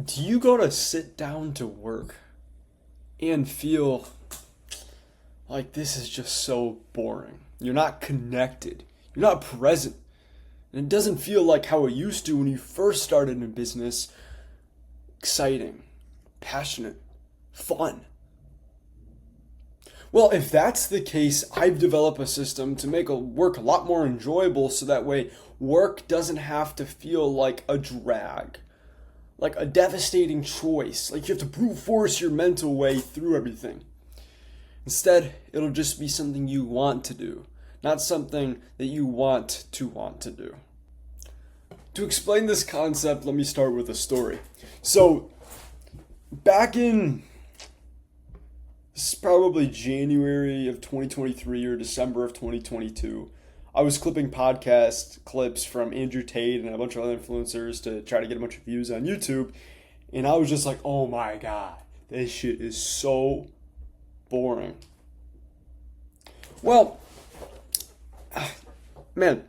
Do you go to sit down to work and feel like this is just so boring? You're not connected. You're not present. And it doesn't feel like how it used to when you first started in business. Exciting, passionate, fun. Well, if that's the case, I've developed a system to make work a lot more enjoyable so that way work doesn't have to feel like a drag, like a devastating choice, like you have to brute force your mental way through everything. Instead, it'll just be something you want to do, not something that you want to do. To explain this concept, let me start with a story. So, back in this is probably January of 2023 or December of 2022. I was clipping podcast clips from Andrew Tate and a bunch of other influencers to try to get a bunch of views on YouTube. And I was just like, oh my God, this shit is so boring. Well, man,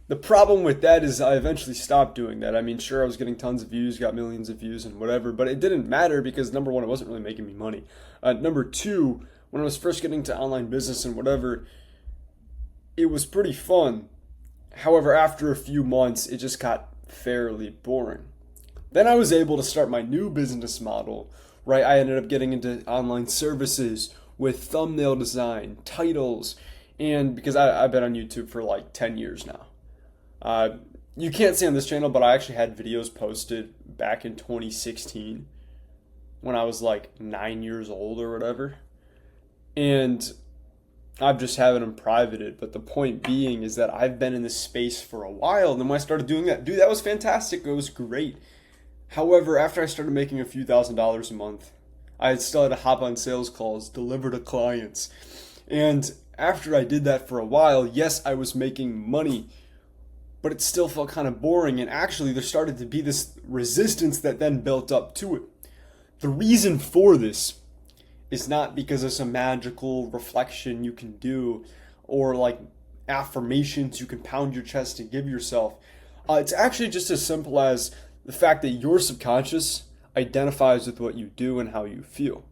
the problem with that is I eventually stopped doing that. I mean, sure, I was getting tons of views, got millions of views and whatever, but it didn't matter because number one, it wasn't really making me money. Number two, when I was first getting to online business and whatever, it was pretty fun. However, after a few months, it just got fairly boring. Then I was able to start my new business model, right? I ended up getting into online services with thumbnail design, titles, and because I've been on YouTube for like 10 years now. You can't see on this channel, but I actually had videos posted back in 2016 when I was like 9 years old or whatever. And I've just having them privated. But the point being is that I've been in this space for a while. And then when I started doing that, dude, that was fantastic. It was great. However, after I started making a few $1,000s a month, I still had to hop on sales calls, deliver to clients. And after I did that for a while, yes, I was making money, but it still felt kind of boring. And actually, there started to be this resistance that then built up to it. The reason for this is not because of some magical reflection you can do or like affirmations you can pound your chest and give yourself. It's actually just as simple as the fact that your subconscious identifies with what you do and how you feel.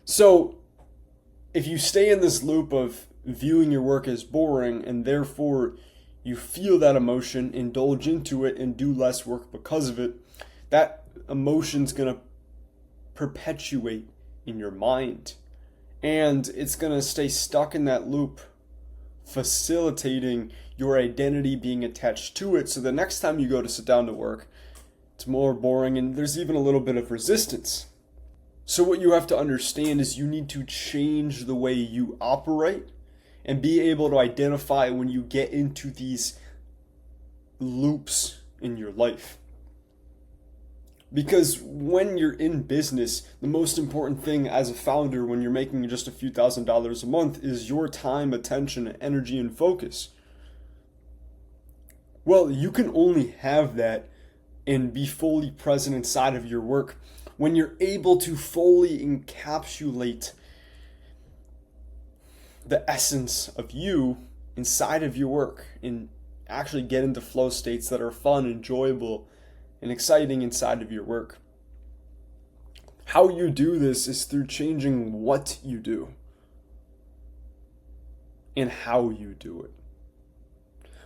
So if you stay in this loop of viewing your work as boring and therefore you feel that emotion, indulge into it, and do less work because of it, that emotion's going to perpetuate in your mind. And it's going to stay stuck in that loop, facilitating your identity being attached to it. So the next time you go to sit down to work, it's more boring and there's even a little bit of resistance. So what you have to understand is you need to change the way you operate and be able to identify when you get into these loops in your life. Because when you're in business, the most important thing as a founder when you're making just a few $1,000s a month is your time, attention, energy, and focus. Well, you can only have that and be fully present inside of your work when you're able to fully encapsulate the essence of you inside of your work and actually get into flow states that are fun, enjoyable, and exciting inside of your work. How you do this is through changing what you do and how you do it.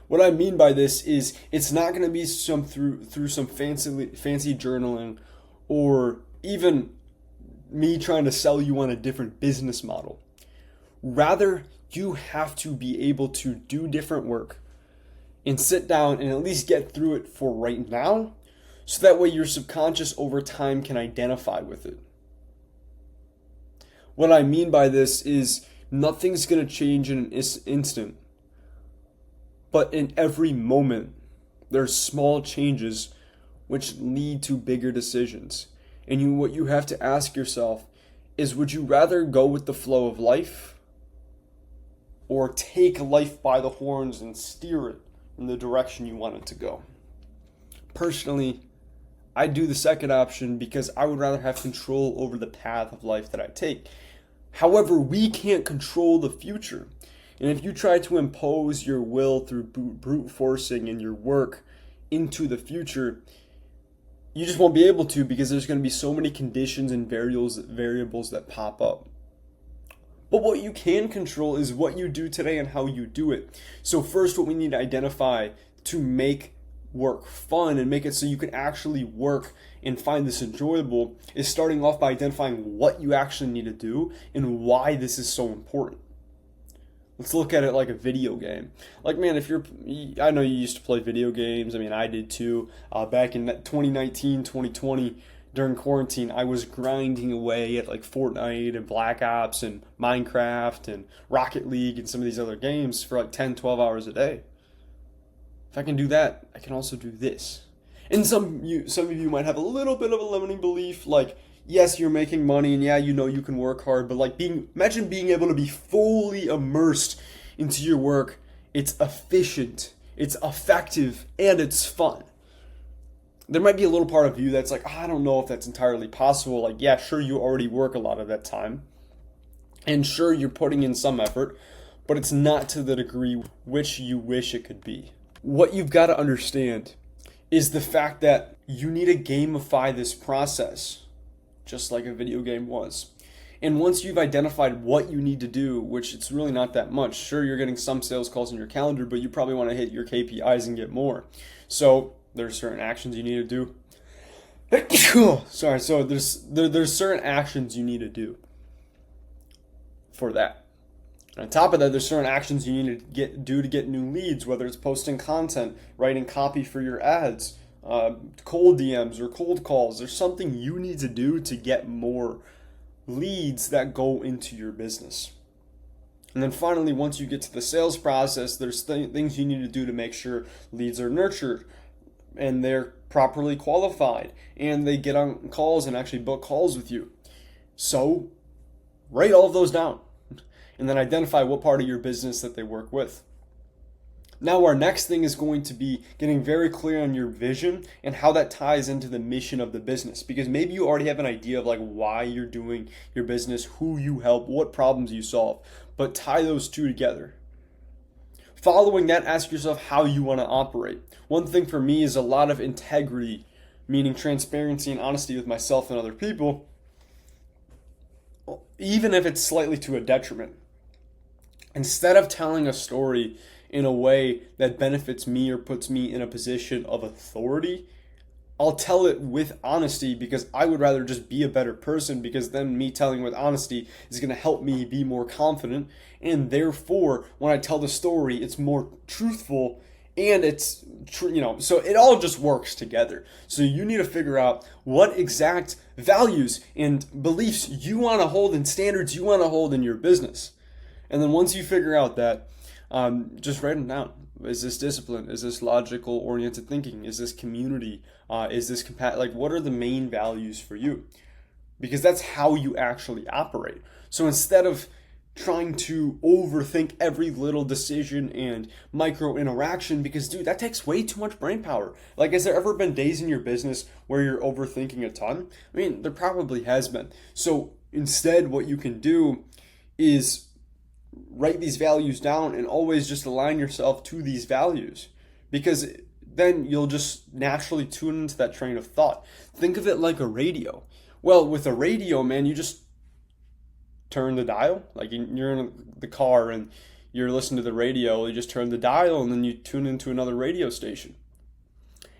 What I mean by this is it's not going to be through some fancy journaling or even me trying to sell you on a different business model. Rather, you have to be able to do different work and sit down and at least get through it for right now, so that way your subconscious over time can identify with it. What I mean by this is nothing's going to change in an instant, but in every moment, there's small changes which lead to bigger decisions. And what you have to ask yourself is, would you rather go with the flow of life or take life by the horns and steer it in the direction you want it to go? Personally, I do the second option because I would rather have control over the path of life that I take. However, we can't control the future. And if you try to impose your will through brute forcing in your work into the future, You just won't be able to because there's going to be so many conditions and variables that pop up. But what you can control is what you do today and how you do it. So first, what we need to identify to make work fun and make it so you can actually work and find this enjoyable is starting off by identifying what you actually need to do and why this is so important. Let's look at it like a video game. Like, man, I know you used to play video games. I mean, I did too. Back in 2019, 2020, during quarantine, I was grinding away at like Fortnite and Black Ops and Minecraft and Rocket League and some of these other games for like 10, 12 hours a day. If I can do that, I can also do this. And some of you might have a little bit of a limiting belief, like, yes, you're making money, and yeah, you know you can work hard, but like imagine being able to be fully immersed into your work. It's efficient, it's effective, and it's fun. There might be a little part of you that's like, I don't know if that's entirely possible. Like, yeah, sure, you already work a lot of that time, and sure, you're putting in some effort, but it's not to the degree which you wish it could be. What you've got to understand is the fact that you need to gamify this process, just like a video game was. And once you've identified what you need to do, which it's really not that much, sure, you're getting some sales calls in your calendar, but you probably want to hit your KPIs and get more. So there's certain actions you need to do. Sorry, so there's certain actions you need to do for that. On top of that, there's certain actions you need to do to get new leads, whether it's posting content, writing copy for your ads, cold DMs or cold calls. There's something you need to do to get more leads that go into your business. And then finally, once you get to the sales process, there's things you need to do to make sure leads are nurtured and they're properly qualified and they get on calls and actually book calls with you. So write all of those down and then identify what part of your business that they work with. Now our next thing is going to be getting very clear on your vision and how that ties into the mission of the business, because maybe you already have an idea of like why you're doing your business, who you help, what problems you solve, but tie those two together. Following that, ask yourself how you want to operate. One thing for me is a lot of integrity, meaning transparency and honesty with myself and other people, even if it's slightly to a detriment. Instead of telling a story in a way that benefits me or puts me in a position of authority, I'll tell it with honesty because I would rather just be a better person, because then me telling with honesty is going to help me be more confident, and therefore when I tell the story it's more truthful and it's so it all just works together. So you need to figure out what exact values and beliefs you want to hold and standards you want to hold in your business. And then once you figure out that, just write them down. Is this discipline? Is this logical oriented thinking? Is this community? Is this what are the main values for you? Because that's how you actually operate. So instead of trying to overthink every little decision and micro interaction, because dude, that takes way too much brain power. Like, has there ever been days in your business where you're overthinking a ton? I mean, there probably has been. So instead, what you can do is write these values down and always just align yourself to these values, because then you'll just naturally tune into that train of thought. Think of it like a radio. Well, with a radio, man, you just turn the dial. Like, you're in the car and you're listening to the radio, you just turn the dial and then you tune into another radio station.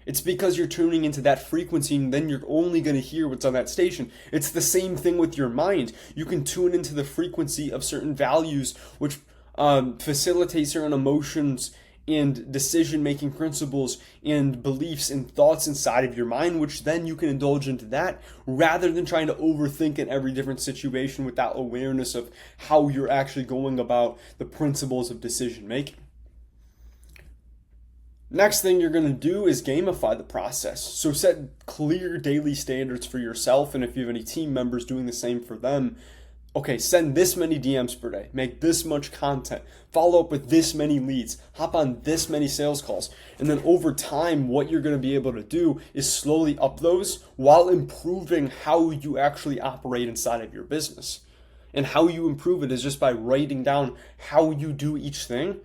It's because you're tuning into that frequency, and then you're only going to hear what's on that station. It's the same thing with your mind. You can tune into the frequency of certain values, which facilitate certain emotions and decision-making principles and beliefs and thoughts inside of your mind, which then you can indulge into that rather than trying to overthink in every different situation without awareness of how you're actually going about the principles of decision-making. Next thing you're going to do is gamify the process. So set clear daily standards for yourself, and if you have any team members, doing the same for them. Okay, send this many DMs per day, make this much content, follow up with this many leads, hop on this many sales calls. And then over time, what you're going to be able to do is slowly up those while improving how you actually operate inside of your business. And how you improve it is just by writing down how you do each thing,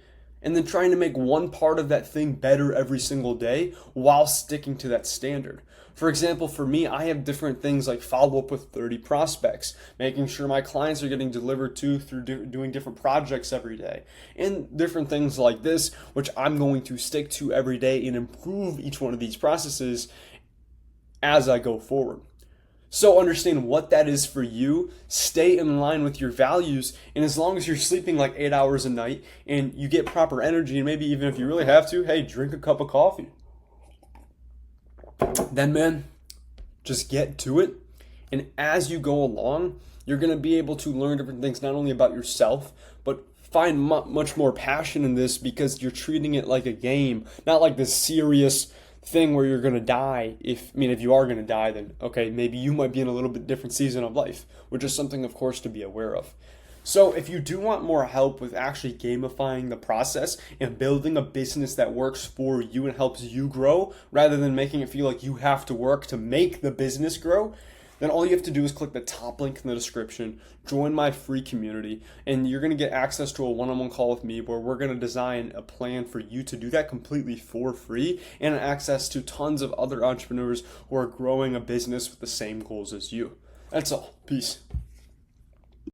and then trying to make one part of that thing better every single day while sticking to that standard. For example, for me, I have different things like follow up with 30 prospects, making sure my clients are getting delivered to through doing different projects every day, and different things like this, which I'm going to stick to every day and improve each one of these processes as I go forward. So understand what that is for you, stay in line with your values, and as long as you're sleeping like 8 hours a night and you get proper energy, and maybe even if you really have to, hey, drink a cup of coffee. Then, man, just get to it. And as you go along, you're going to be able to learn different things, not only about yourself, but find much more passion in this because you're treating it like a game, not like this serious thing where you're going to die. If you are going to die, then okay, maybe you might be in a little bit different season of life, which is something, of course, to be aware of. So if you do want more help with actually gamifying the process and building a business that works for you and helps you grow, rather than making it feel like you have to work to make the business grow, then all you have to do is click the top link in the description, join my free community, and you're going to get access to a one-on-one call with me where we're going to design a plan for you to do that completely for free, and access to tons of other entrepreneurs who are growing a business with the same goals as you. That's all. Peace.